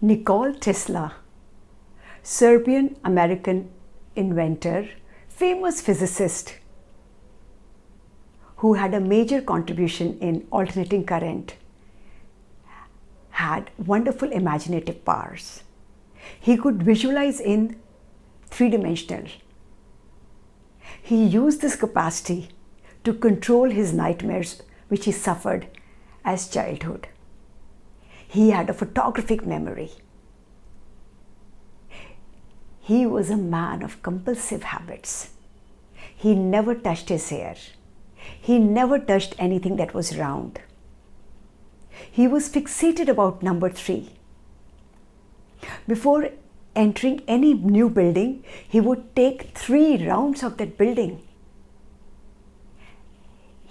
Nikola Tesla, Serbian-American inventor, famous physicist who had a major contribution in alternating current, had wonderful imaginative powers. He could visualize in three-dimensional. He used this capacity to control his nightmares which he suffered as childhood. He had a photographic memory. He was a man of compulsive habits. He never touched his hair. He never touched anything that was round. He was fixated about number 3. Before entering any new building, he would take 3 rounds of that building.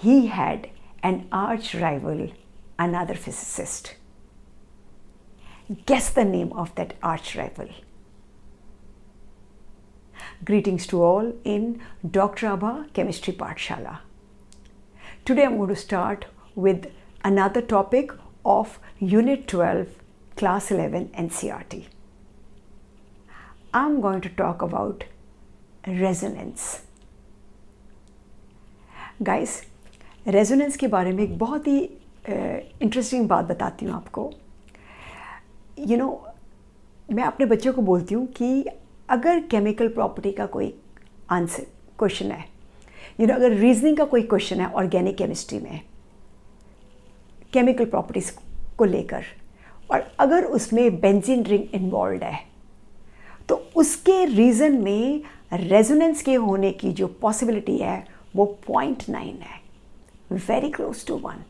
He had an arch rival, another physicist. Guess the name of that arch rival. Greetings to all in Dr. Abha Chemistry Pathshala. Today I'm going to start with another topic of Unit 12, Class 11 NCERT. I'm going to talk about resonance. Guys, resonance के बारे में एक बहुत ही interesting बात बताती हूँ आपको. मैं अपने बच्चों को बोलती हूँ कि अगर केमिकल प्रॉपर्टी का कोई आंसर क्वेश्चन है, अगर रीजनिंग का कोई क्वेश्चन है ऑर्गेनिक केमिस्ट्री में केमिकल प्रॉपर्टीज को लेकर, और अगर उसमें बेंजीन रिंग इन्वॉल्व है, तो उसके रीज़न में रेजोनेंस के होने की जो पॉसिबिलिटी है वो 0.9 है, very close to 1.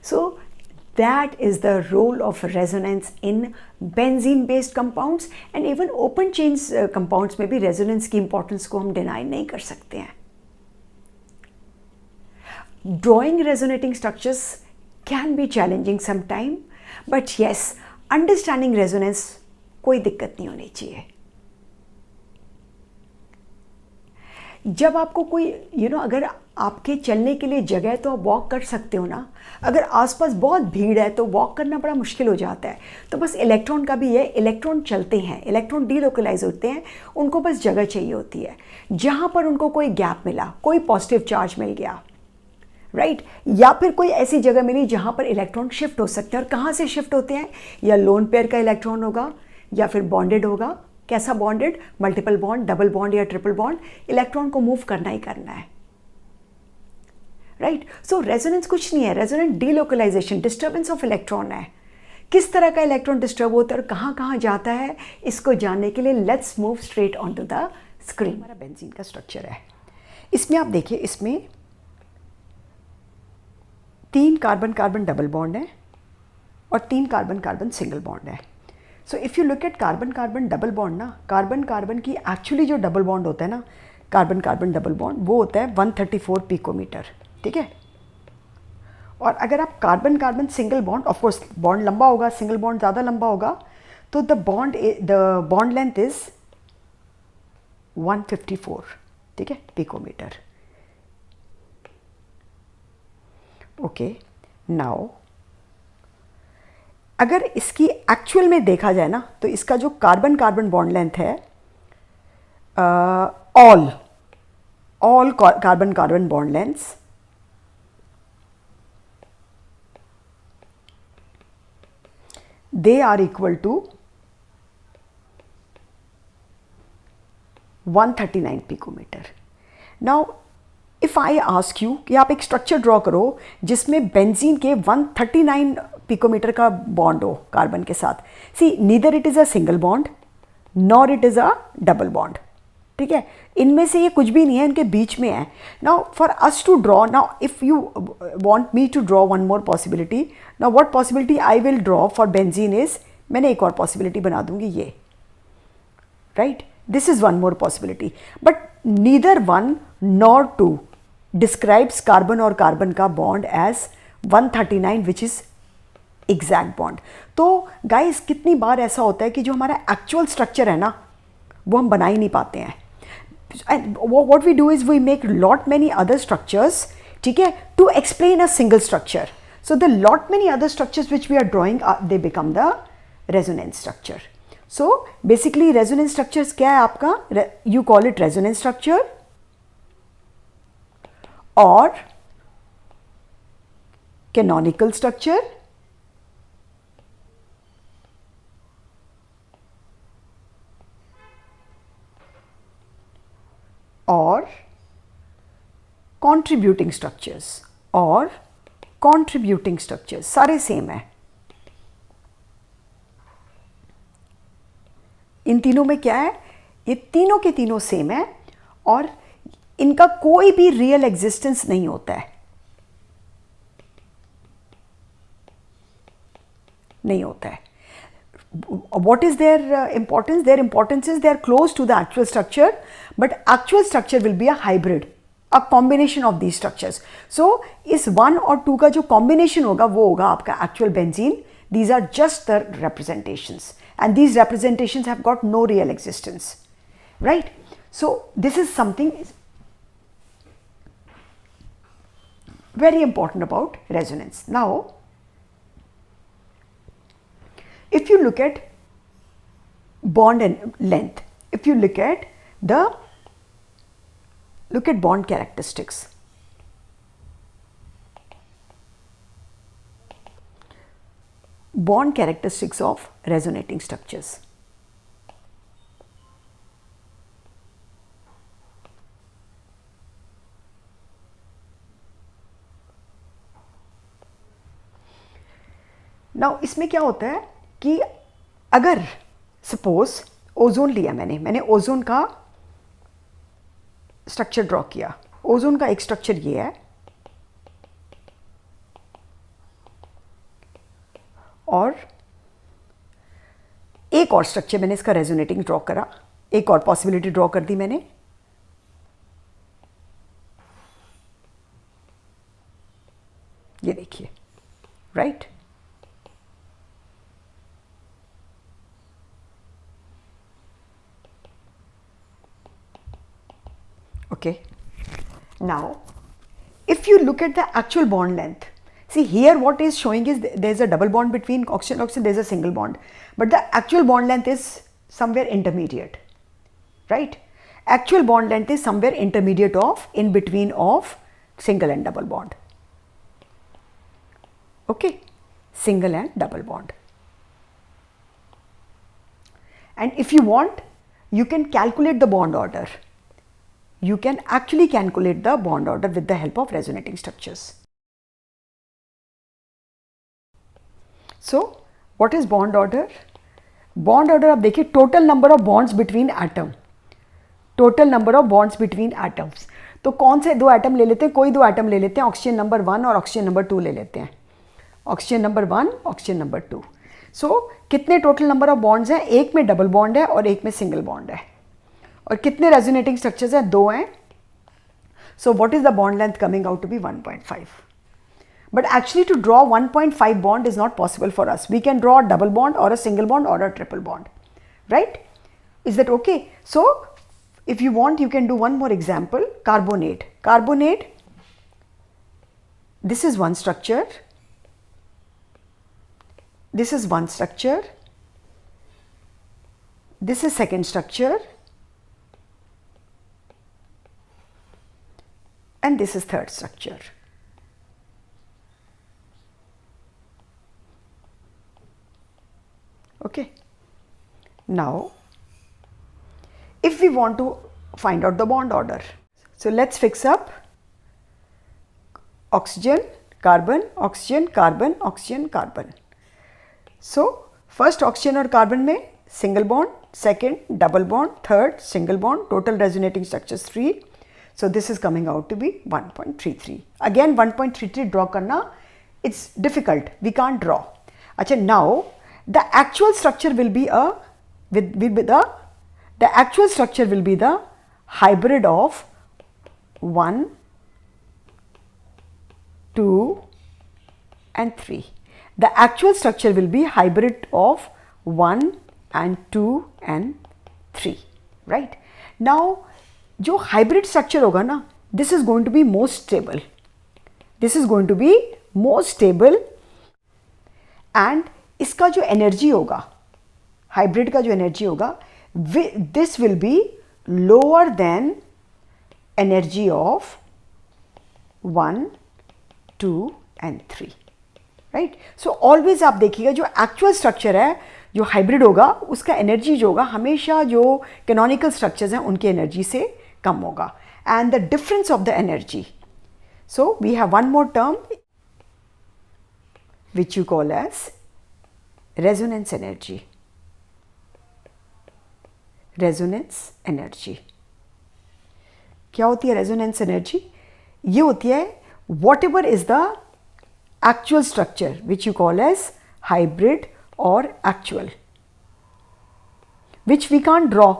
So that is the role of resonance in benzene based compounds, and even open chain compounds में भी resonance की importance को हम deny नहीं कर सकते हैं. Drawing resonating structures can be challenging sometime, but yes, understanding resonance कोई दिक्कत नहीं होनी चाहिए. जब आपको कोई अगर आपके चलने के लिए जगह है तो आप वॉक कर सकते हो ना. अगर आसपास बहुत भीड़ है तो वॉक करना बड़ा मुश्किल हो जाता है. तो बस इलेक्ट्रॉन का भी है, इलेक्ट्रॉन चलते हैं, इलेक्ट्रॉन डीलोकलाइज होते हैं, उनको बस जगह चाहिए होती है. जहाँ पर उनको कोई गैप मिला, कोई पॉजिटिव चार्ज मिल गया, राइट, या फिर कोई ऐसी जगह मिली जहाँ पर इलेक्ट्रॉन शिफ्ट हो सकते हैं. और कहाँ से शिफ्ट होते हैं? या लोन पेयर का इलेक्ट्रॉन होगा या फिर बॉन्डेड होगा. कैसा bonded? Multiple bond, double bond या ट्रिपल बॉन्ड. इलेक्ट्रॉन को मूव करना ही करना है, राइट. सो रेजोनेंस कुछ नहीं है, resonance delocalisation, disturbance of electron है. किस तरह का इलेक्ट्रॉन डिस्टर्ब होता है और कहाँ कहाँ जाता है, इसको जानने के लिए let's move straight on to the screen. हमारा बेंजीन का स्ट्रक्चर है. इसमें आप देखिए, इसमें 3 कार्बन कार्बन डबल बॉन्ड है और 3 कार्बन कार्बन सिंगल बॉन्ड है. So if you look at carbon carbon double bond ना, कार्बन कार्बन की एक्चुअली जो डबल बॉन्ड होता है ना, कार्बन कार्बन डबल बॉन्ड, वो होता है 134 पिकोमीटर, ठीक है. और अगर आप carbon carbon single bond, of course bond लंबा होगा, सिंगल बॉन्ड ज़्यादा लंबा होगा, तो द बॉन्ड लेंथ इज 154, ठीक है, पिकोमीटर. ओके, नाउ अगर इसकी एक्चुअल में देखा जाए ना, तो इसका जो कार्बन कार्बन बॉन्ड लेंथ है, all carbon carbon bond lengths they are equal to 139 picometre. Now if I ask you कि आप एक स्ट्रक्चर ड्रॉ करो जिसमें बेंजीन के 139 पिकोमीटर का बॉन्ड हो कार्बन के साथ. C, neither it is a single bond nor it is a double bond, ठीक है. इनमें से ये कुछ भी नहीं है, इनके बीच में है. Now for us to draw, now if you want me to draw one more possibility, now what possibility I will draw for benzene is, मैंने एक और पॉसिबिलिटी बना दूंगी ये, right. This is one more possibility, but neither 1 nor 2 describes carbon और carbon का bond as 139 which is exact bond. तो guys, कितनी बार ऐसा होता है कि जो हमारा एक्चुअल स्ट्रक्चर है ना, वो हम बना ही नहीं पाते हैं. And what we do is we make lot many other structures, ठीक है, to explain a single structure. So the lot many other structures which we are drawing, they become the resonance structure. So basically resonance structures क्या है आपका? You call it resonance structure और canonical structure और contributing structures और contributing structures सारे same है. इन तीनों में क्या है? ये तीनों के तीनों सेम है और इनका कोई भी रियल एग्जिस्टेंस नहीं होता है, नहीं होता है. What is their importance? Their importance is they are close to the actual structure, but actual structure will be a hybrid, a combination of these structures. So इस 1 और 2 का जो combination होगा वो होगा आपका actual benzene. These are just the representations, and these representations have got no real existence, right? So this is something very important about resonance. Now if you look at bond and length, if you look at bond characteristics, bond characteristics of resonating structures. Now इसमें क्या होता है कि अगर suppose ozone लिया, मैंने ozone का structure draw किया. ओजोन का एक स्ट्रक्चर ये है और एक और स्ट्रक्चर मैंने इसका रेजोनेटिंग ड्रॉ करा, एक और पॉसिबिलिटी ड्रॉ कर दी मैंने. ये देखिए, right? Okay, now if you look at the actual bond length, see here what is showing is there's a double bond between oxygen and oxygen, there's a single bond, but the actual bond length is somewhere intermediate, right? Actual bond length is somewhere intermediate of, in between of single and double bond. Okay, single and double bond. And if you want, you can calculate the bond order. You can actually calculate the bond order with the help of resonating structures. So what is bond order? Bond order आप देखिए, total number of bonds between atom, total number of bonds between atoms. तो कौन से दो atom ले लेते हैं? कोई दो एटम ले लेते हैं, ऑक्सीजन नंबर 1 और ऑक्सीजन नंबर 2 ले लेते हैं. Oxygen number 1, oxygen number 2. सो कितने टोटल नंबर ऑफ बॉन्ड्स हैं? एक में डबल बॉन्ड है और एक में सिंगल बॉन्ड है. और कितने रेजोनेटिंग स्ट्रक्चर्स हैं? 2 हैं. So what is the bond length coming out to be 1.5. But actually to draw 1.5 bond is not possible for us. We can draw a double bond or a single bond or a triple bond, right? Is that okay? So if you want, you can do one more example. Carbonate. Carbonate, this is one structure. This is one structure. This is second structure. And this is third structure. Okay. Now, if we want to find out the bond order, so let's fix up oxygen, carbon, oxygen, carbon, oxygen, carbon. So first oxygen और carbon में single bond, second double bond, third single bond, total resonating structures 3. So this is coming out to be 1.33. Again 1.33 draw करना, it's difficult, we can't draw. अच्छा, now the actual structure will be the actual structure will be the hybrid of 1, 2 and 3. The actual structure will be hybrid of 1 and 2 and 3, right? Now जो hybrid structure होगा ना, this is going to be most stable. This is going to be most stable and इसका जो energy होगा hybrid का जो energy होगा, this will be lower than energy of 1, 2 and 3, right. So always आप देखिएगा जो एक्चुअल स्ट्रक्चर है जो हाइब्रिड होगा उसका एनर्जी जो होगा हमेशा जो कैनोनिकल स्ट्रक्चर्स हैं उनकी एनर्जी से कम होगा. And the difference of the energy, so we have one more term which you call as resonance energy. Resonance energy क्या होती है? resonance energy ये होती है whatever is the actual structure which you call as hybrid or actual, which we can't draw.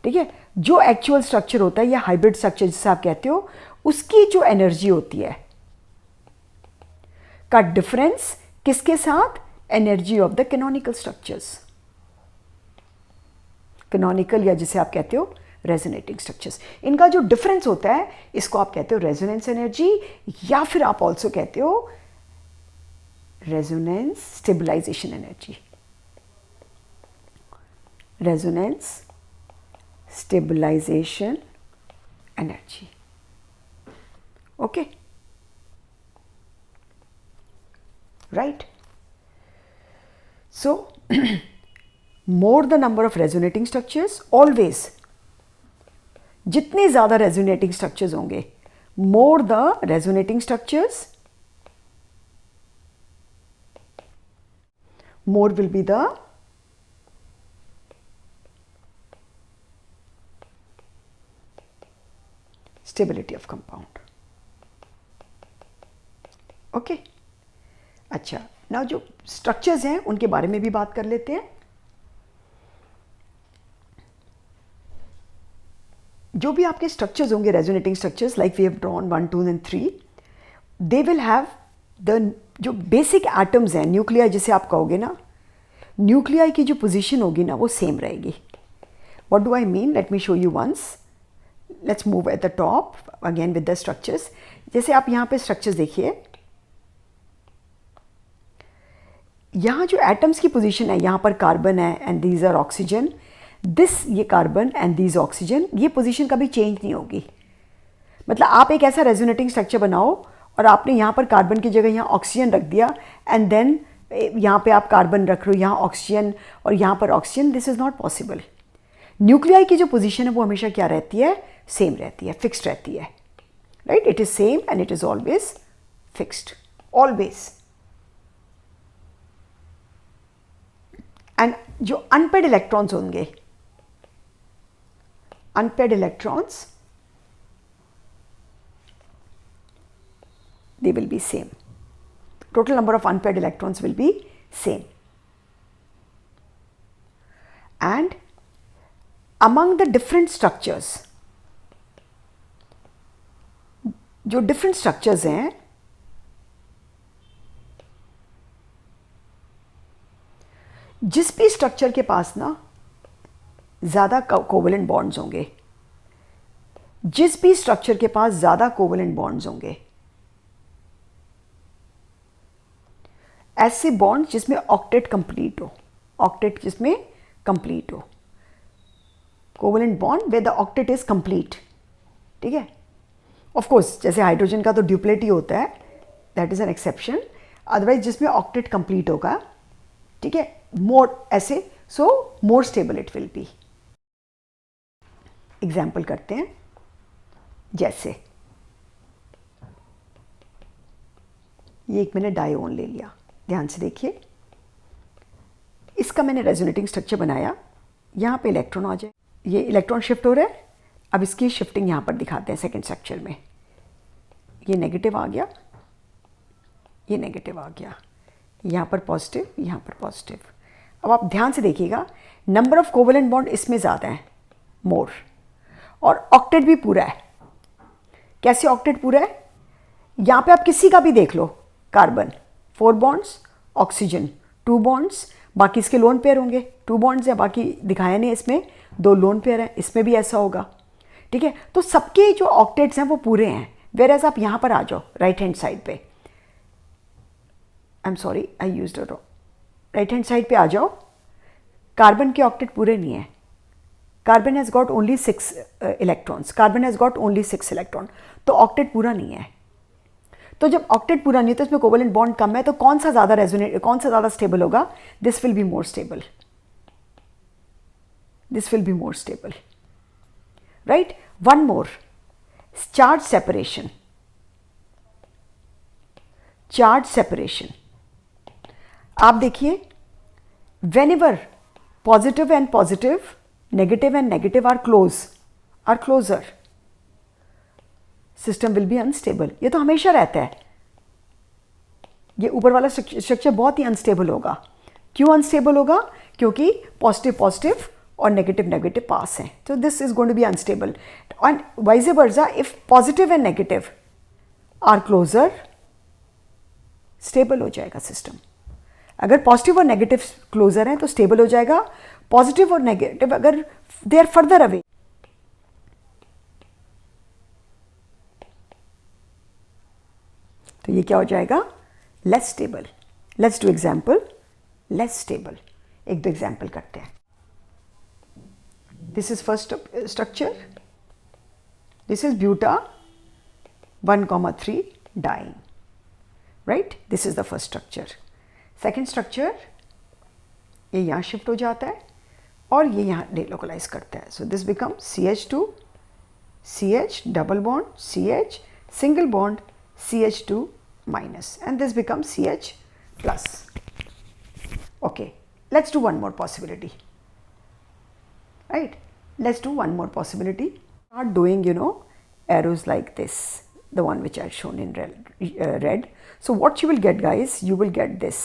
ठीक है, जो actual structure होता है या hybrid structure जिसे आप कहते हो उसकी जो energy होती है का डिफरेंस किसके साथ? Energy of the canonical structures. Canonical या जिसे आप कहते हो रेजोनेटिंग स्ट्रक्चर्स, इनका जो डिफरेंस होता है इसको आप कहते हो रेजोनेंस एनर्जी, या फिर आप ऑल्सो कहते हो resonance stabilisation energy. Resonance stabilisation energy. Okay, right? So more the number of resonating structures, always जितने ज़्यादा resonating structures होंगे, more the resonating structures, more will be the stability of compound. Okay? अच्छा, ना जो structures हैं उनके बारे में भी बात कर लेते हैं. जो भी आपके स्ट्रक्चर्स होंगे resonating structures like we have drawn 1, 2 and 3, they will have the जो बेसिक एटम्स हैं न्यूक्लियाई जिसे आप कहोगे ना, न्यूक्लियाई की जो पोजीशन होगी ना वो सेम रहेगी. What do I mean? Let me show you once. Let's move at the top again with the structures. जैसे आप यहाँ पे स्ट्रक्चर्स देखिए, यहाँ जो एटम्स की पोजीशन है, यहाँ पर कार्बन है and these are oxygen, this ये कार्बन एंड दीज ऑक्सीजन, ये पोजीशन कभी चेंज नहीं होगी. मतलब आप एक ऐसा रेजोनेटिंग स्ट्रक्चर बनाओ और आपने यहाँ पर कार्बन की जगह यहाँ ऑक्सीजन रख दिया एंड देन यहाँ पे आप कार्बन रख रहे हो, यहाँ ऑक्सीजन और यहाँ पर oxygen, this is not possible. Nuclei की जो पोजीशन है वो हमेशा क्या रहती है? सेम रहती है, फिक्स्ड रहती है, right? It is same and it is always fixed, always. And जो अनपेड इलेक्ट्रॉन्स होंगे, unpaired electrons, they will be same. Total number of unpaired electrons will be same. And among the different structures, जो different structures हैं, जिस भी structure के पास ना ज़्यादा covalent bonds होंगे, जिस भी स्ट्रक्चर के पास ज़्यादा कोवेलेंट बॉन्ड्स होंगे, ऐसे बॉन्ड जिसमें ऑक्टेट कंप्लीट हो, ऑक्टेट जिसमें कंप्लीट हो, covalent bond where the octet is complete. ठीक है, ऑफ कोर्स जैसे हाइड्रोजन का तो ड्यूप्लेट ही होता है, that is an exception. Otherwise जिसमें ऑक्टेट कंप्लीट होगा, ठीक है, मोर ऐसे, so more stable it will be. Example करते हैं, जैसे ये एक मैंने डायोन ले लिया, ध्यान से देखिए, इसका मैंने रेजोनेटिंग स्ट्रक्चर बनाया. यहाँ पे इलेक्ट्रॉन आ जाए, ये इलेक्ट्रॉन शिफ्ट हो रहा है. अब इसकी शिफ्टिंग यहाँ पर दिखाते हैं सेकंड स्ट्रक्चर में. ये नेगेटिव आ गया, ये नेगेटिव आ गया, यहाँ पर पॉजिटिव, यहाँ पर पॉजिटिव. अब आप ध्यान से देखिएगा, नंबर ऑफ कोवेलेंट बॉन्ड इसमें ज़्यादा है, मोर, और ऑक्टेट भी पूरा है. कैसे ऑक्टेट पूरा है? यहाँ पे आप किसी का भी देख लो, कार्बन 4 बॉन्ड्स, ऑक्सीजन 2 बॉन्ड्स, बाकी इसके लोन पेयर होंगे, 2 बॉन्ड्स है, बाकी दिखाया नहीं इसमें 2 लोन पेयर है, इसमें भी ऐसा होगा. ठीक है, तो सबके जो ऑक्टेट्स हैं वो पूरे हैं. वेयर एज आप यहाँ पर आ जाओ राइट हैंड साइड पे, I am sorry I used a wrong, right hand side पे आ जाओ. कार्बन के ऑक्टेट पूरे नहीं है, carbon has got only 6 electrons, carbon has got only 6 electron, तो ऑक्टेट पूरा नहीं है। तो जब ऑक्टेट पूरा नहीं है तो इसमें कोवेलेंट बॉन्ड कम है, तो कौन सा ज़्यादा रेजोनेट, कौन सा ज़्यादा स्टेबल होगा? This will be more stable, this will be more stable, right. One more, charge separation, charge separation. आप देखिए, whenever positive and positive, negative and negative are closer, system will be unstable। ये तो हमेशा रहता है, ये ऊपर वाला स्ट्रक्चर बहुत ही अनस्टेबल होगा। क्यों अनस्टेबल होगा? क्योंकि पॉजिटिव पॉजिटिव और नेगेटिव नेगेटिव पास हैं, तो this is going to be unstable. And vice versa, if positive and negative are closer, stable हो जाएगा सिस्टम। अगर पॉजिटिव और नेगेटिव क्लोजर हैं तो स्टेबल हो जाएगा। पॉजिटिव और नेगेटिव अगर दे आर फर्दर अवे, तो ये क्या हो जाएगा? Less stable. Let's do example, less stable. एक दो एग्जाम्पल करते हैं। This is first structure, this is buta 1,3 diene, right. This is the first structure. Second structure, ये यहाँ शिफ्ट हो जाता है और ये यहाँ डिलोकलाइज करता है। So this become CH2, CH double bond, CH single bond, CH2 minus, and this becomes CH plus. Okay, let's do one more possibility, right? Let's do one more possibility. Start doing, arrows like this, the one which I had shown in red. So what you will get, guys, you will get this.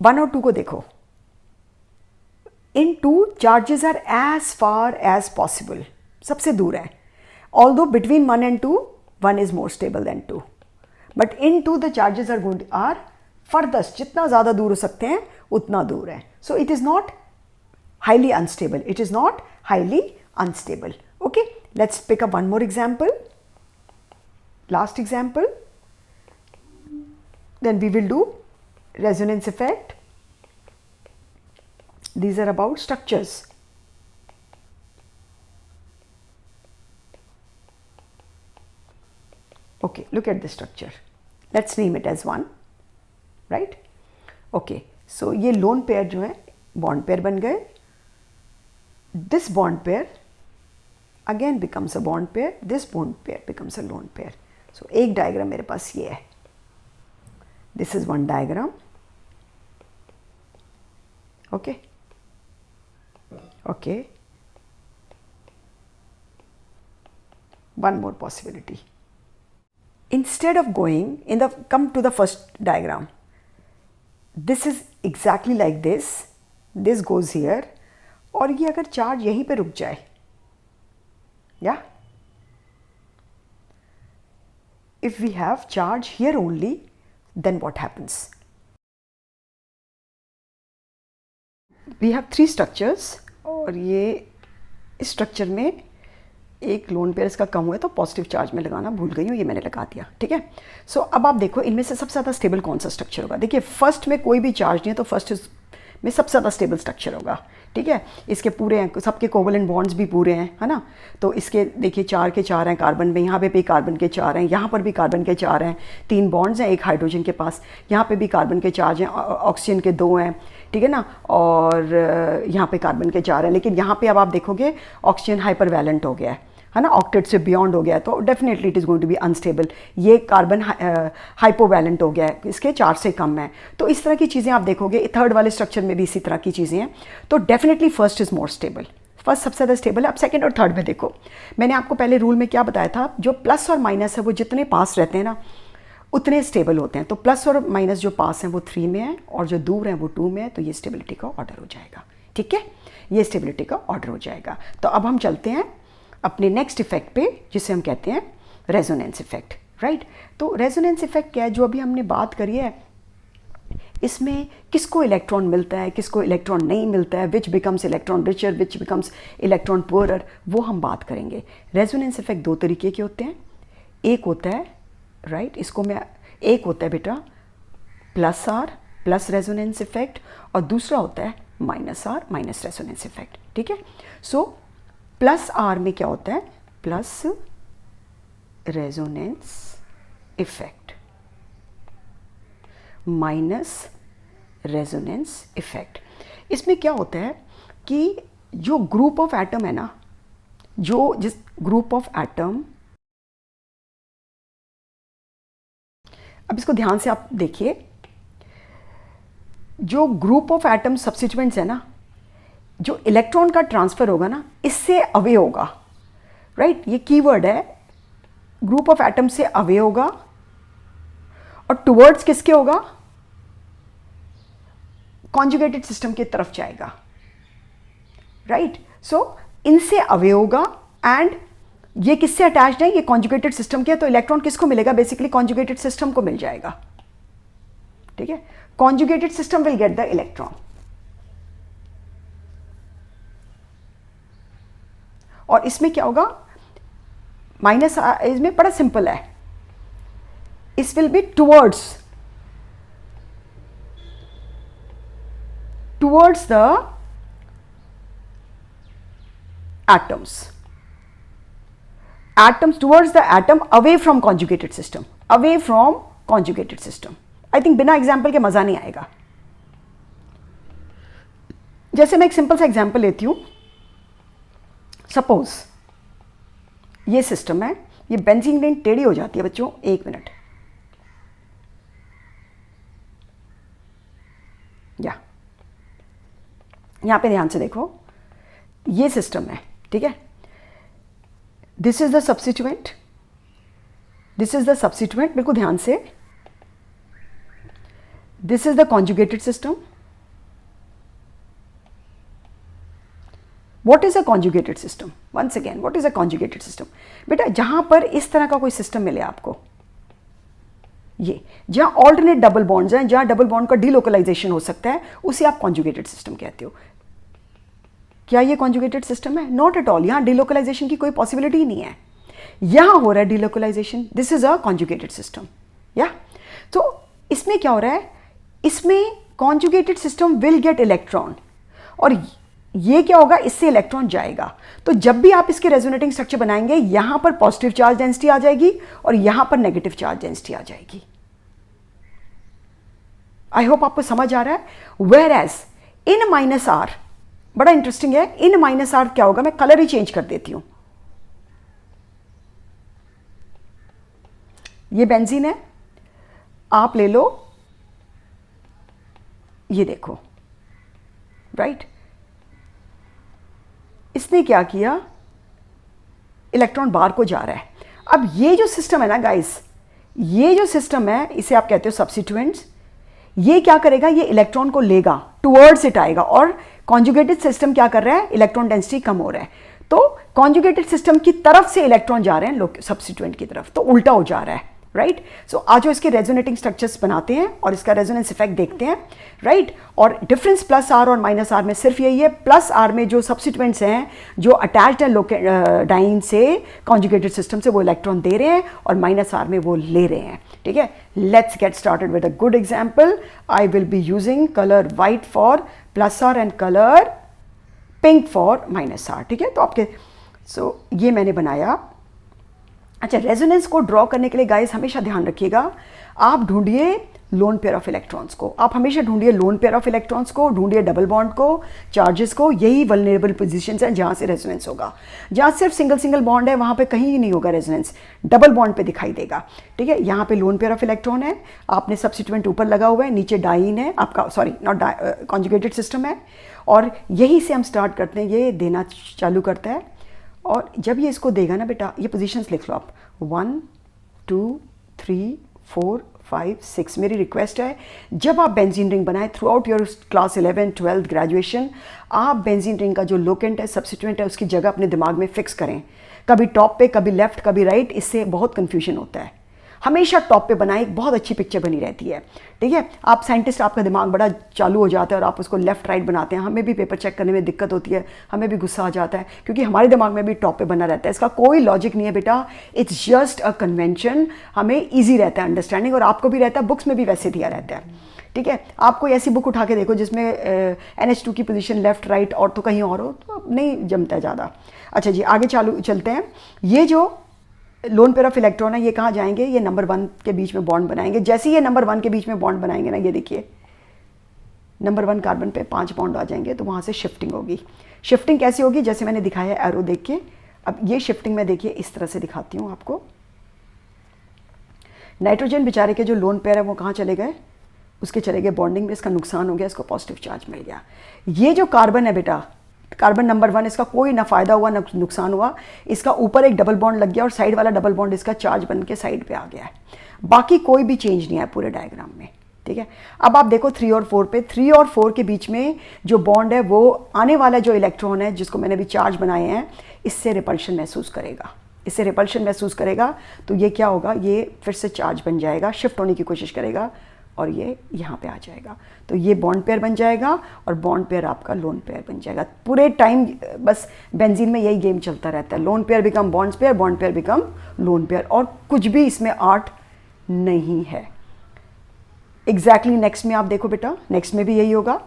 1 और 2 को देखो। In 2 charges are as far as possible, सबसे दूर है। Although between 1 and 2, 1 is more stable than 2. But in 2 the charges are furthest, जितना ज़्यादा दूर हो सकते हैं उतना दूर है। So it is not highly unstable. It is not highly unstable. Okay, let's pick up one more example. Last example. Then we will do resonance effect. These are about structures. Okay, look at the structure. Let's name it as 1, right? Okay, so ये lone pair जो है bond pair बन गए। This bond pair again becomes a bond pair. This bond pair becomes a lone pair. So एक diagram मेरे पास ये है। This is one diagram. Okay. Okay. One more possibility. Instead of come to the first diagram. This is exactly like this. This goes here. और ये अगर charge यहीं पे रुक जाए, yeah? If we have charge here only, then what happens? We have 3 structures और ये इस स्ट्रक्चर में एक लोन पेयर इसका कम हुआ है तो पॉजिटिव चार्ज में लगाना भूल गई हूँ, ये मैंने लगा दिया, ठीक है। सो अब आप देखो इनमें से सबसे ज़्यादा स्टेबल कौन सा स्ट्रक्चर होगा। देखिए फर्स्ट में कोई भी चार्ज नहीं है तो फर्स्ट में सबसे ज़्यादा स्टेबल स्ट्रक्चर होगा, ठीक है। इसके पूरे हैं, सबके कोवेलेंट बॉन्ड्स भी पूरे हैं, है ना। तो इसके देखिए 4 के 4 हैं कार्बन में, यहाँ पे भी कार्बन के 4 हैं, यहाँ पर भी कार्बन के 4 हैं, 3 बॉन्ड्स हैं, एक हाइड्रोजन के पास, यहाँ पे भी कार्बन के 4 हैं, ऑक्सीजन के 2 हैं, ठीक है ना। और यहाँ पे कार्बन के 4 हैं, लेकिन यहाँ पे अब आप देखोगे ऑक्सीजन हाइपर वैलेंट हो गया है ना, ऑक्टेट से बियॉन्ड हो गया है, तो definitely it is going to be unstable. ये कार्बन हाइपोवैलेंट हो गया है, इसके 4 से कम है। तो इस तरह की चीज़ें आप देखोगे, थर्ड वाले स्ट्रक्चर में भी इसी तरह की चीज़ें हैं। तो definitely first is more stable, first सबसे ज़्यादा स्टेबल है। अब सेकंड और थर्ड में देखो, मैंने आपको पहले रूल में क्या बताया था, जो प्लस और माइनस है वो जितने पास रहते हैं ना उतने स्टेबल होते हैं। तो प्लस और माइनस जो पास हैं वो 3 में है और जो दूर हैं वो 2 में है, तो ये स्टेबिलिटी का ऑर्डर हो जाएगा, ठीक है, ये स्टेबिलिटी का ऑर्डर हो जाएगा। तो अब हम चलते हैं अपने नेक्स्ट इफेक्ट पे, जिसे हम कहते हैं रेजोनेंस इफेक्ट, राइट। तो रेजोनेंस इफेक्ट क्या है, जो अभी हमने बात करी है, इसमें किसको इलेक्ट्रॉन मिलता है, किसको इलेक्ट्रॉन नहीं मिलता है, which becomes electron richer, which becomes electron poorer, वो हम बात करेंगे। रेजोनेंस इफेक्ट 2 तरीके के होते हैं। एक होता है, राइट, इसको मैं, एक होता है बेटा plus R plus resonance effect, और दूसरा होता है minus R minus resonance effect, ठीक है। सो प्लस आर में क्या होता है, plus resonance effect minus resonance effect. इसमें क्या होता है कि जो ग्रुप ऑफ एटम है ना, जो जिस ग्रुप ऑफ एटम, अब इसको ध्यान से आप देखिए, जो ग्रुप ऑफ एटम सब्स्टिट्यूएंट्स है ना, जो इलेक्ट्रॉन का ट्रांसफर होगा ना, इससे अवे होगा, राइट। ये कीवर्ड है, ग्रुप ऑफ एटम से अवे होगा और टुवर्ड्स किसके होगा, कॉन्जुगेटेड सिस्टम की तरफ जाएगा, राइट। सो इनसे अवे होगा, एंड ये किससे अटैच्ड है, ये कॉन्जुगेटेड सिस्टम के, तो इलेक्ट्रॉन किसको मिलेगा, बेसिकली कॉन्जुगेटेड सिस्टम को मिल जाएगा, ठीक है। Conjugated system will get the electron. और इसमें क्या होगा, माइनस, इसमें बड़ा सिंपल है, इस will be towards the atoms towards the atom, away from conjugated system, I think बिना एग्जाम्पल के मजा नहीं आएगा। जैसे मैं एक सिंपल सा एग्जाम्पल लेती हूं, सपोज ये सिस्टम है, ये बेंजीन रिंग टेढ़ी हो जाती है बच्चों, एक मिनट, यहां पे ध्यान से देखो, ये सिस्टम है, ठीक है। दिस इज द सब्स्टिट्यूएंट, बिल्कुल ध्यान से, this is the conjugated system. What is a conjugated system, once again what is a conjugated system, बेटा जहां पर इस तरह का कोई सिस्टम मिले आपको, ये जहां ऑल्टरनेट डबल बॉन्ड्स हैं, जहां डबल बॉन्ड का डीलोकलाइजेशन हो सकता है, उसे आप कॉन्जुगेटेड सिस्टम कहते हो। क्या ये कॉन्जुगेटेड सिस्टम है, नॉट एट ऑल, यहां डीलोकलाइजेशन की कोई पॉसिबिलिटी ही नहीं है, यहां हो रहा है delocalisation, this is a conjugated system, या। तो इसमें क्या हो रहा है, इसमें conjugated system will get electron, और ये क्या होगा, इससे इलेक्ट्रॉन जाएगा। तो जब भी आप इसके रेजोनेटिंग स्ट्रक्चर बनाएंगे, यहां पर पॉजिटिव चार्ज डेंसिटी आ जाएगी और यहां पर नेगेटिव चार्ज डेंसिटी आ जाएगी। आई होप आपको समझ आ रहा है। Whereas in minus R, बड़ा इंटरेस्टिंग है, इन माइनस आर क्या होगा, मैं कलर ही चेंज कर देती हूं। ये बेंजीन है, आप ले लो, ये देखो, राइट। इसने क्या किया, इलेक्ट्रॉन बाहर को जा रहा है। अब ये जो सिस्टम है ना गाइस, ये जो सिस्टम है, इसे आप कहते हो सब्स्टिट्यूएंट्स, ये क्या करेगा, ये इलेक्ट्रॉन को लेगा, टुवर्ड्स इट आएगा, और कॉन्जुगेटेड सिस्टम क्या कर रहा है, इलेक्ट्रॉन डेंसिटी कम हो रहा है, तो कॉन्जुगेटेड सिस्टम की तरफ से इलेक्ट्रॉन जा रहे हैं सब्स्टिट्यूएंट की तरफ, तो उल्टा हो जा रहा है, राइट। सो आज इसके रेजोनेटिंग स्ट्रक्चर्स बनाते हैं और इसका रेजोनेंस इफेक्ट देखते हैं, राइट। और डिफरेंस प्लस आर और माइनस आर में सिर्फ यही है, प्लस आर में जो सब्स्टिट्यूएंट्स हैं जो अटैच्ड है डाइन से कॉन्जुगेटेड सिस्टम से, वो इलेक्ट्रॉन दे रहे हैं, और माइनस आर में वो ले रहे हैं, ठीक है। Let's get started with a good example. I will be using colour white for plus R and colour pink for minus R, ठीक है। तो आपके ये मैंने बनाया। अच्छा, रेजोनेंस को ड्रॉ करने के लिए गाइस हमेशा ध्यान रखिएगा, आप ढूंढिए लोन पेयर ऑफ इलेक्ट्रॉन्स को, आप हमेशा ढूंढिए लोन पेयर ऑफ इलेक्ट्रॉन्स को, ढूंढिए डबल बॉन्ड को, चार्जेस को, यही वल्नरेबल पोजीशंस हैं जहां से रेजोनेंस होगा। जहां सिर्फ सिंगल बॉन्ड है वहां पे कहीं नहीं होगा रेजोनेंस, डबल बॉन्ड पे दिखाई देगा, ठीक है। यहाँ पे लोन पेयर ऑफ इलेक्ट्रॉन है, आपने सब्स्टिट्यूएंट ऊपर लगा हुआ है, नीचे डाइन है आपका, सॉरी नॉट कॉन्जुगेटेड सिस्टम है, और यहीं से हम स्टार्ट करते हैं, ये देना चालू करता है, और जब ये इसको देगा ना बेटा, ये पोजीशंस लिख लो आप, 1 2 3 4 5 6। मेरी रिक्वेस्ट है, जब आप बेंजीन रिंग बनाएं through out your class 11 12 graduation, आप बेंजीन रिंग का जो लोकेंट है, सब्स्टिट्यूएंट है, उसकी जगह अपने दिमाग में फिक्स करें, कभी टॉप पे, कभी लेफ्ट, कभी राइट, इससे बहुत कन्फ्यूजन होता है। हमेशा टॉप पे बनाएं, एक बहुत अच्छी पिक्चर बनी रहती है। ठीक है, आप साइंटिस्ट, आपका दिमाग बड़ा चालू हो जाता है और आप उसको लेफ्ट राइट बनाते हैं। हमें भी पेपर चेक करने में दिक्कत होती है, हमें भी गुस्सा आ जाता है, क्योंकि हमारे दिमाग में भी टॉप पे बना रहता है। इसका कोई लॉजिक नहीं है बेटा, इट्स जस्ट अ कन्वेंशन। हमें ईजी रहता है अंडरस्टैंडिंग, और आपको भी रहता है, बुक्स में भी वैसे दिया रहता है। ठीक है, आप कोई ऐसी बुक उठा के देखो जिसमें NH2 की पोजीशन लेफ्ट राइट और तो कहीं और हो, तो नहीं जमता है ज़्यादा। अच्छा जी, आगे चलते हैं। ये जो लोन पेयर ऑफ इलेक्ट्रॉन है, ये कहाँ जाएंगे? ये नंबर 1 के बीच में बॉन्ड बनाएंगे। जैसे ही ये नंबर 1 के बीच में बॉन्ड बनाएंगे ना, ये देखिए नंबर 1 कार्बन पे 5 बॉन्ड आ जाएंगे, तो वहाँ से शिफ्टिंग होगी। शिफ्टिंग कैसे होगी? जैसे मैंने दिखाया है एरो देख के। अब ये शिफ्टिंग मैं देखिए इस तरह से दिखाती हूँ आपको। नाइट्रोजन बेचारे के जो लोन पेयर है वो कहाँ चले गए? उसके चले गए बॉन्डिंग में, इसका नुकसान हो गया, इसको पॉजिटिव चार्ज मिल गया। ये जो कार्बन है बेटा, कार्बन नंबर 1, इसका कोई ना फायदा हुआ ना नुकसान हुआ। इसका ऊपर एक डबल बॉन्ड लग गया और साइड वाला डबल बॉन्ड इसका चार्ज बन के साइड पे आ गया है। बाकी कोई भी चेंज नहीं है पूरे डायग्राम में। ठीक है, अब आप देखो 3 और 4 पे। 3 और 4 के बीच में जो बॉन्ड है, वो आने वाला जो इलेक्ट्रॉन है जिसको मैंने भी चार्ज बनाए हैं, इससे रिपल्शन महसूस करेगा। इससे रिपल्शन महसूस करेगा तो ये क्या होगा? ये फिर से चार्ज बन जाएगा, शिफ्ट होने की कोशिश करेगा और ये यहाँ पे आ जाएगा। तो ये बॉन्ड पेयर बन जाएगा और बॉन्ड पेयर आपका लोन पेयर बन जाएगा। पूरे टाइम बस बेंजीन में यही गेम चलता रहता है, lone pair become bond pair become lone pair, और कुछ भी इसमें आर्ट नहीं है। एग्जैक्टली नेक्स्ट में आप देखो बेटा, नेक्स्ट में भी यही होगा।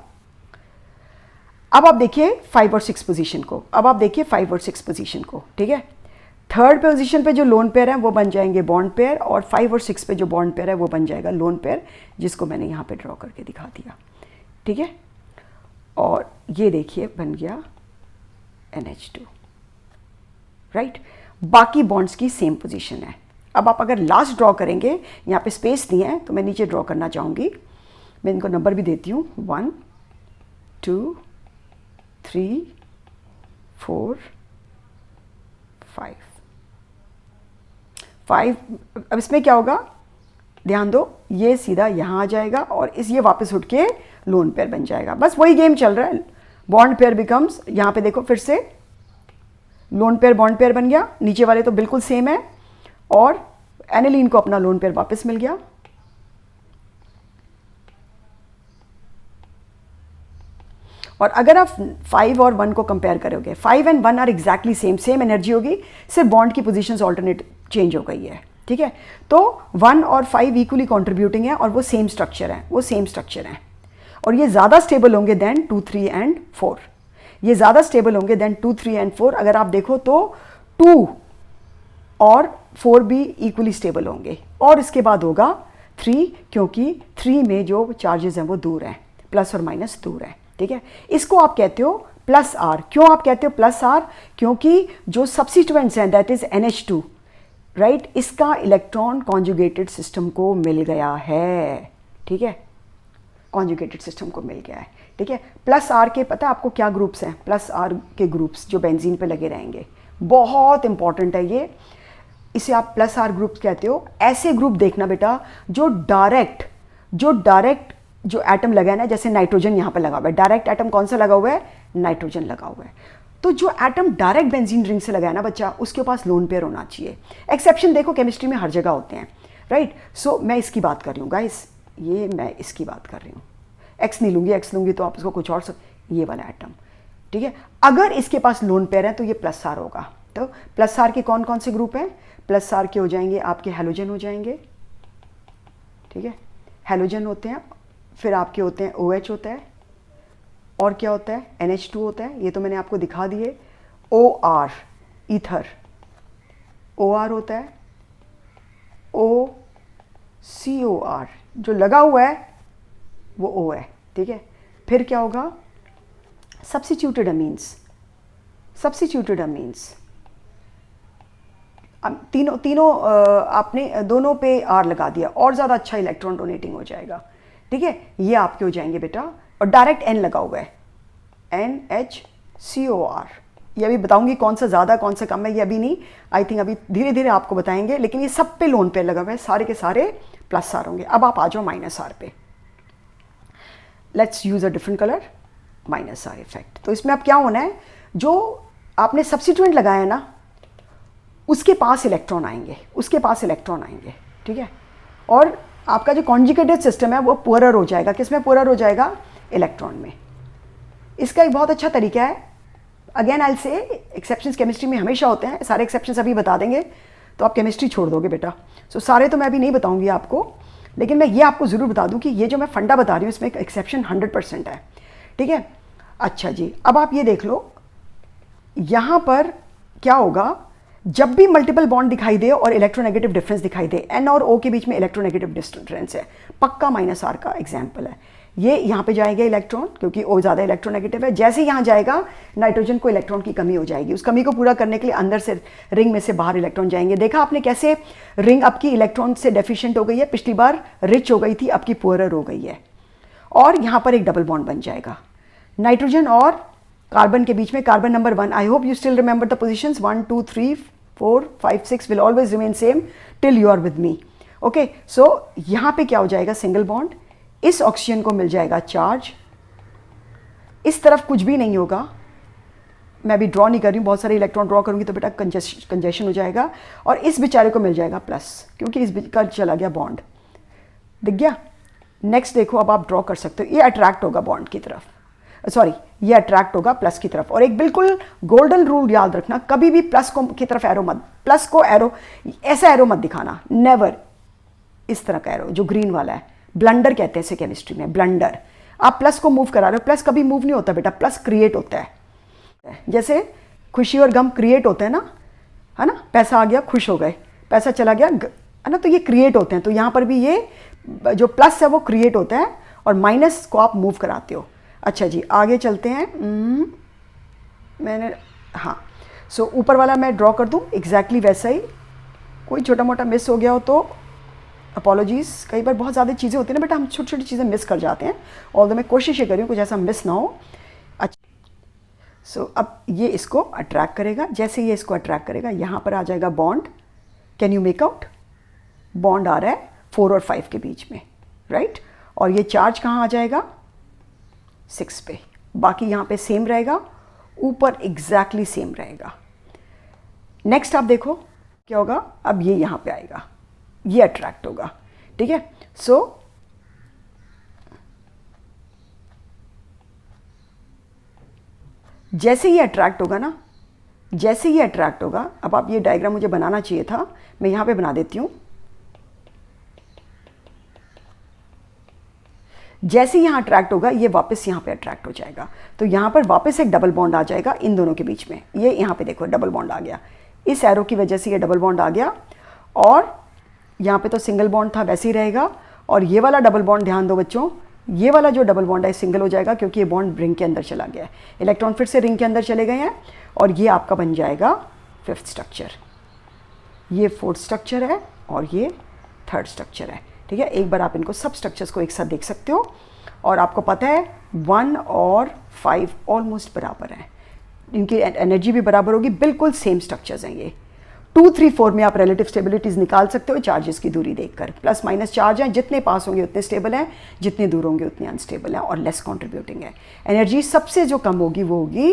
अब आप देखिए 5 और 6 पोजीशन को। अब आप देखिए 5 और 6 पोजीशन को। ठीक है, थर्ड पोजीशन पे जो लोन पेयर है वो बन जाएंगे बॉन्ड पेयर, और 5 और 6 पे जो बॉन्ड पेयर है वो बन जाएगा लोन पेयर, जिसको मैंने यहाँ पे ड्रॉ करके दिखा दिया। ठीक है, और ये देखिए बन गया NH2। राइट, बाकी बॉन्ड्स की सेम पोजीशन है। अब आप अगर लास्ट ड्रॉ करेंगे, यहाँ पे स्पेस दिए हैं तो मैं नीचे ड्रॉ करना चाहूँगी। मैं इनको नंबर भी देती हूँ, 1 2 3 4 5। अब इसमें क्या होगा? ध्यान दो, ये सीधा यहाँ आ जाएगा और ये वापस उठ के लोन पेयर बन जाएगा। बस वही गेम चल रहा है। बॉन्ड पेयर बिकम्स, यहाँ पे देखो फिर से लोन पेयर बॉन्ड पेयर बन गया। नीचे वाले तो बिल्कुल सेम है, और एनिलीन को अपना लोन पेयर वापस मिल गया। और अगर आप 5 और 1 को कंपेयर करोगे, 5 and 1 are exactly same energy होगी, सिर्फ बॉन्ड की पोजीशंस ऑल्टरनेट चेंज हो गई है। ठीक है, तो 1 और 5 इक्वली कंट्रीब्यूटिंग है और वो सेम स्ट्रक्चर है, और ये ज़्यादा स्टेबल होंगे देन 2 3 एंड 4। ये ज़्यादा स्टेबल होंगे देन 2 3 एंड 4। अगर आप देखो तो 2 और 4 भी इक्वली स्टेबल होंगे, और इसके बाद होगा 3, क्योंकि 3 में जो चार्जेस हैं वो दूर हैं, प्लस और माइनस दूर है। ठीक है, इसको आप कहते हो प्लस आर। क्यों आप कहते हो प्लस आर? क्योंकि जो सब्स्टिट्यूएंट्स हैं दैट इज NH2, राइट, इसका इलेक्ट्रॉन कॉन्जुगेटेड सिस्टम को मिल गया है। ठीक है, कॉन्जुगेटेड सिस्टम को मिल गया है। ठीक है, प्लस आर के पता है आपको क्या ग्रुप्स हैं? प्लस आर के ग्रुप्स जो बेंजीन पे लगे रहेंगे, बहुत इंपॉर्टेंट है ये। इसे आप प्लस आर ग्रुप्स कहते हो। ऐसे ग्रुप देखना बेटा जो डायरेक्ट जो एटम लगा है ना, जैसे नाइट्रोजन यहाँ पे लगा हुआ है, डायरेक्ट एटम कौन सा लगा हुआ है? नाइट्रोजन लगा हुआ है। तो जो एटम डायरेक्ट बेंजीन रिंग से लगा है ना बच्चा, उसके पास लोन पेयर होना चाहिए। एक्सेप्शन देखो केमिस्ट्री में हर जगह होते हैं, राइट। सो मैं इसकी बात कर रही हूँ गाइस, ये मैं इसकी बात कर रही हूँ। एक्स नहीं लूँगी, एक्स लूँगी तो आप इसको कुछ और ये वाला एटम, ठीक है। अगर इसके पास लोन पेयर है तो ये प्लस आर होगा। तो प्लस आर के कौन कौन से ग्रुप हैं? प्लस आर के हो जाएंगे आपके हैलोजन हो जाएंगे, ठीक है, हैलोजन होते हैं। फिर आपके होते हैं OH होता है, और क्या होता है? NH2 होता है, ये तो मैंने आपको दिखा दिए। OR ईथर, OR होता है, OCOR जो लगा हुआ है वो O है, ठीक है। फिर क्या होगा? सब्स्टिट्यूटेड अमीन्स, सब्स्टिट्यूटेड अमीन्स तीनों आपने दोनों पे R लगा दिया और ज़्यादा अच्छा इलेक्ट्रॉन डोनेटिंग हो जाएगा, ठीक है। ये आपके हो जाएंगे बेटा, और डायरेक्ट N लगा हुआ है, NHCOR। ये अभी बताऊंगी कौन सा ज़्यादा कौन सा कम है, ये अभी नहीं, आई थिंक अभी धीरे धीरे आपको बताएंगे। लेकिन ये सब पे लोन पे लगा हुआ है, सारे के सारे प्लस आर होंगे। अब आप आ जाओ माइनस आर पे। Let's use a different colour, minus are effect. तो इसमें अब क्या होना है, जो आपने सब्स्टिट्यूएंट लगाया ना उसके पास इलेक्ट्रॉन आएंगे, उसके पास इलेक्ट्रॉन आएंगे, ठीक है। और आपका जो कॉन्जुगेटेड सिस्टम है वो पुअरर हो जाएगा, किस में पुअरर हो जाएगा, इलेक्ट्रॉन में। इसका एक बहुत अच्छा तरीका है, again I will say exceptions chemistry में हमेशा होते हैं, सारे एक्सेप्शंस अभी बता देंगे तो आप केमिस्ट्री छोड़ दोगे बेटा। सो सारे तो मैं अभी नहीं बताऊंगी आपको, लेकिन मैं ये आपको ज़रूर बता दूं कि ये जो मैं फंडा बता रही हूँ इसमें एक एक्सेप्शन 100% है, ठीक है। अच्छा जी, अब आप ये देख लो यहाँ पर क्या होगा, जब भी मल्टीपल बॉन्ड दिखाई दे और इलेक्ट्रोनेगेटिव डिफरेंस दिखाई दे, एन और ओ के बीच में इलेक्ट्रोनेगेटिव डिफरेंस है, पक्का -r का एग्जाम्पल है। ये यहाँ पे जाएगा इलेक्ट्रॉन, क्योंकि ओ ज़्यादा इलेक्ट्रोनेगेटिव है। जैसे यहाँ जाएगा नाइट्रोजन को इलेक्ट्रॉन की कमी हो जाएगी, उस कमी को पूरा करने के लिए अंदर से रिंग में से बाहर इलेक्ट्रॉन जाएंगे। देखा आपने कैसे रिंग आपकी इलेक्ट्रॉन से डेफिशिएंट हो गई है, पिछली बार रिच हो गई थी, अब की पुअरर हो गई है। और यहाँ पर एक डबल बॉन्ड बन जाएगा नाइट्रोजन और कार्बन के बीच में, carbon number 1। I hope you still remember the positions 1 2 3 4 5 6 will always remain same till you are with me. Okay, so यहाँ पे क्या हो जाएगा, सिंगल बॉन्ड, इस ऑक्सीजन को मिल जाएगा चार्ज, इस तरफ कुछ भी नहीं होगा। मैं अभी ड्रॉ नहीं कर रही हूँ, बहुत सारे इलेक्ट्रॉन ड्रॉ करूँगी तो बेटा कंजेशन हो जाएगा, और इस बेचारे को मिल जाएगा प्लस, क्योंकि इस का चला गया बॉन्ड, दिख गया। नेक्स्ट देखो, अब आप ड्रॉ कर सकते हो, ये अट्रैक्ट होगा बॉन्ड की तरफ, सॉरी ये अट्रैक्ट होगा प्लस की तरफ। और एक बिल्कुल गोल्डन रूल याद रखना, कभी भी प्लस को की तरफ एरो मत, प्लस को एरो ऐसा एरो मत दिखाना, नेवर इस तरह का एरो जो ग्रीन वाला है, ब्लंडर कहते हैं इसे केमिस्ट्री में, ब्लंडर। आप प्लस को मूव करा रहे हो, प्लस कभी मूव नहीं होता बेटा, प्लस क्रिएट होता है। जैसे खुशी और गम क्रिएट होते हैं ना, है ना, पैसा आ गया खुश हो गए, पैसा चला गया है ना, तो ये क्रिएट होते हैं। तो यहाँ पर भी ये जो प्लस है वो क्रिएट होता है और माइनस को आप मूव कराते हो। अच्छा जी, आगे चलते हैं। मैंने हाँ, सो ऊपर वाला मैं ड्रॉ कर दूँ एग्जैक्टली वैसा ही। कोई छोटा मोटा मिस हो गया हो तो अपॉलोजीज़, कई बार बहुत ज़्यादा चीज़ें होती हैं ना बेटा, हम छोटी छोटी चीज़ें मिस कर जाते हैं, और मैं कोशिश ये करी हूँ कुछ ऐसा मिस ना हो। अच्छा, सो अब ये इसको अट्रैक्ट करेगा, जैसे ये इसको अट्रैक्ट करेगा यहाँ पर आ जाएगा bond. Can you make out, bond आ रहा है 4 और 5 के बीच में, राइट। और ये चार्ज कहाँ आ जाएगा, 6 पे, बाकी यहाँ पे सेम रहेगा, ऊपर एग्जैक्टली सेम रहेगा। नेक्स्ट आप देखो क्या होगा, अब ये यहाँ पे आएगा, ये अट्रैक्ट होगा, ठीक है। सो जैसे ये अट्रैक्ट होगा ना, जैसे ये अट्रैक्ट होगा, अब आप ये डायग्राम मुझे बनाना चाहिए था, मैं यहाँ पे बना देती हूँ। जैसे यहाँ अट्रैक्ट होगा ये वापस यहाँ पे अट्रैक्ट हो जाएगा, तो यहाँ पर वापस एक डबल बॉन्ड आ जाएगा इन दोनों के बीच में। ये यहाँ पे देखो डबल बॉन्ड आ गया, इस एरो की वजह से ये डबल बॉन्ड आ गया, और यहाँ पे तो सिंगल बॉन्ड था वैसे ही रहेगा। और ये वाला डबल बॉन्ड, ध्यान दो बच्चों, ये वाला जो डबल बॉन्ड है सिंगल हो जाएगा, क्योंकि ये बॉन्ड रिंग के अंदर चला गया है, इलेक्ट्रॉन फिर से रिंग के अंदर चले गए हैं, और ये आपका बन जाएगा 5th स्ट्रक्चर। ये 4th स्ट्रक्चर है और ये 3rd स्ट्रक्चर है, ठीक है। एक बार आप इनको सब स्ट्रक्चर्स को एक साथ देख सकते हो, और आपको पता है 1 और 5 ऑलमोस्ट बराबर हैं, इनकी एनर्जी भी बराबर होगी, बिल्कुल सेम स्ट्रक्चर्स हैं ये। 2 3 4 में आप रिलेटिव स्टेबिलिटीज़ निकाल सकते हो चार्जेस की दूरी देखकर, प्लस माइनस चार्ज हैं, जितने पास होंगे उतने स्टेबल हैं, जितने दूर होंगे उतने अनस्टेबल हैं और लेस कंट्रीब्यूटिंग है। एनर्जी सबसे जो कम होगी वो होगी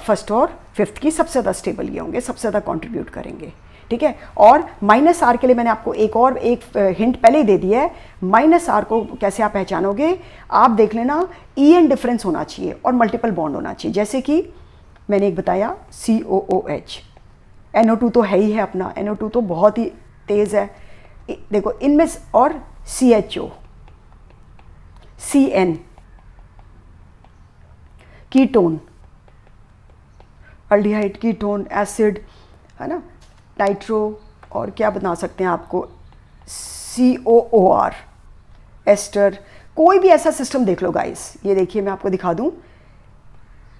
1st और 5th की, सबसे ज़्यादा स्टेबल ये होंगे, सबसे ज़्यादा कंट्रीब्यूट करेंगे, ठीक है। और -r के लिए मैंने आपको एक हिंट पहले ही दे दिया है। -r को कैसे आप पहचानोगे, आप देख लेना, EN डिफरेंस होना चाहिए और मल्टीपल बॉन्ड होना चाहिए। जैसे कि मैंने एक बताया COOH, NO2 तो है ही है अपना, NO2 तो बहुत ही तेज़ है, देखो इनमें, और CHO, CN, ketone, aldehyde, ketone, acid, है ना, नाइट्रो, और क्या बना सकते हैं आपको, COOR, एस्टर। कोई भी ऐसा सिस्टम देख लो गाइस, ये देखिए मैं आपको दिखा दूं,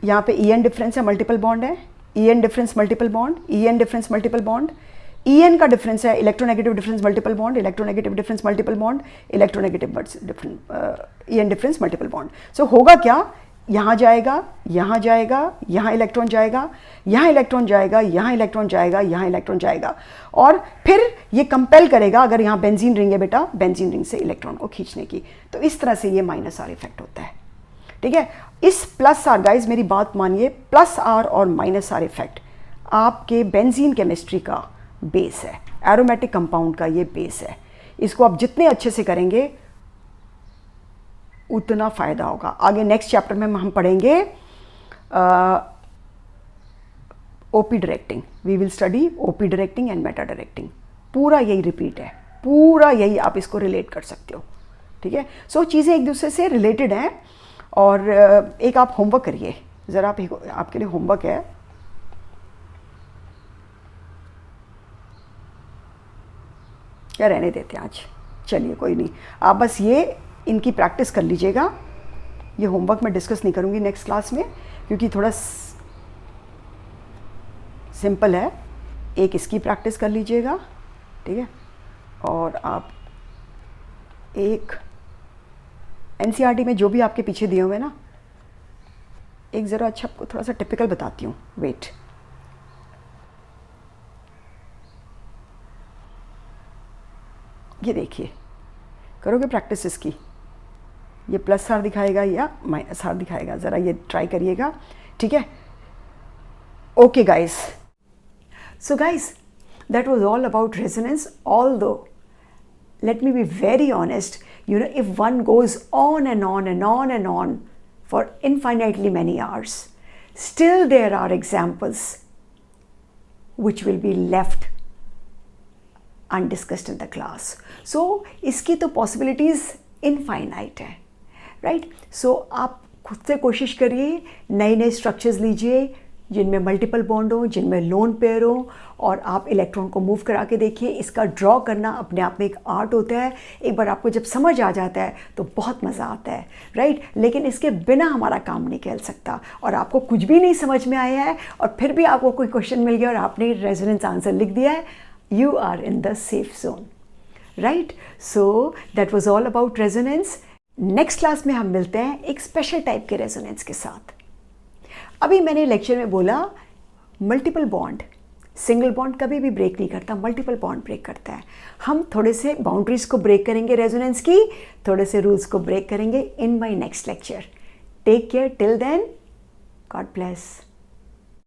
यहाँ पे EN डिफरेंस है, मल्टीपल बॉन्ड है, EN difference multiple bond, EN difference multiple bond, EN का डिफरेंस है electronegative difference multiple bond, electronegative difference multiple bond, electronegative EN difference multiple bond. So होगा क्या, यहाँ जाएगा, यहाँ जाएगा, यहाँ इलेक्ट्रॉन जाएगा, यहाँ इलेक्ट्रॉन जाएगा, यहाँ इलेक्ट्रॉन जाएगा, यहाँ इलेक्ट्रॉन जाएगा, और फिर ये कंपेल करेगा, अगर यहाँ बेंजीन रिंग है बेटा, बेंजीन रिंग से इलेक्ट्रॉन को खींचने की। तो इस तरह से ये -r इफेक्ट होता है, ठीक है। इस +r, गाइज मेरी बात मानिए, +r और -r इफेक्ट आपके बेंजीन केमिस्ट्री का बेस है, एरोमेटिक कंपाउंड का ये बेस है। इसको आप जितने अच्छे से करेंगे उतना फ़ायदा होगा। आगे नेक्स्ट चैप्टर में हम पढ़ेंगे OP directing. We will study OP directing and meta directing. पूरा यही रिपीट है, पूरा यही आप इसको रिलेट कर सकते हो, ठीक है। सो चीज़ें एक दूसरे से रिलेटेड हैं। और एक आप होमवर्क करिए ज़रा, आपके लिए होमवर्क है। क्या रहने देते हैं आज, चलिए कोई नहीं, आप बस ये इनकी प्रैक्टिस कर लीजिएगा। ये होमवर्क मैं डिस्कस नहीं करूँगी नेक्स्ट क्लास में क्योंकि थोड़ा सिंपल है। एक इसकी प्रैक्टिस कर लीजिएगा, ठीक है। और आप एक एनसीईआरटी में जो भी आपके पीछे दिए हुए हैं ना, एक ज़रा अच्छा आपको थोड़ा सा टिपिकल बताती हूँ। वेट, ये देखिए, करोगे प्रैक्टिस इसकी? ये प्लस आर दिखाएगा या माइनस आर दिखाएगा, ज़रा ये ट्राई करिएगा, ठीक है। Okay guys, so guys, that was all about resonance. Although, let me be very honest, you know, if one goes on and on and on and on for infinitely many hours, still there are examples which will be left undiscussed in the class. So इसकी तो possibilities infinite है, right? So आप खुद से कोशिश करिए, नए नए structures लीजिए जिनमें मल्टीपल बॉन्ड हो, जिनमें लोन पेयर हो, और आप इलेक्ट्रॉन को मूव करा के देखिए। इसका ड्रॉ करना अपने आप में एक आर्ट होता है। एक बार आपको जब समझ आ जाता है तो बहुत मज़ा आता है, राइट। लेकिन इसके बिना हमारा काम नहीं चल सकता। और आपको कुछ भी नहीं समझ में आया है और फिर भी आपको कोई क्वेश्चन मिल गया और आपने रेजोनेंस आंसर लिख दिया है, you are in the safe zone, right. So that was all about resonance. Next class में हम मिलते हैं एक स्पेशल टाइप के रेजोनेंस के साथ। अभी मैंने लेक्चर में बोला मल्टीपल बॉन्ड, सिंगल बॉन्ड कभी भी ब्रेक नहीं करता, मल्टीपल बॉन्ड ब्रेक करता है। हम थोड़े से बाउंड्रीज को ब्रेक करेंगे रेजोनेंस की, थोड़े से रूल्स को ब्रेक करेंगे in my next lecture. Take care till then, God bless.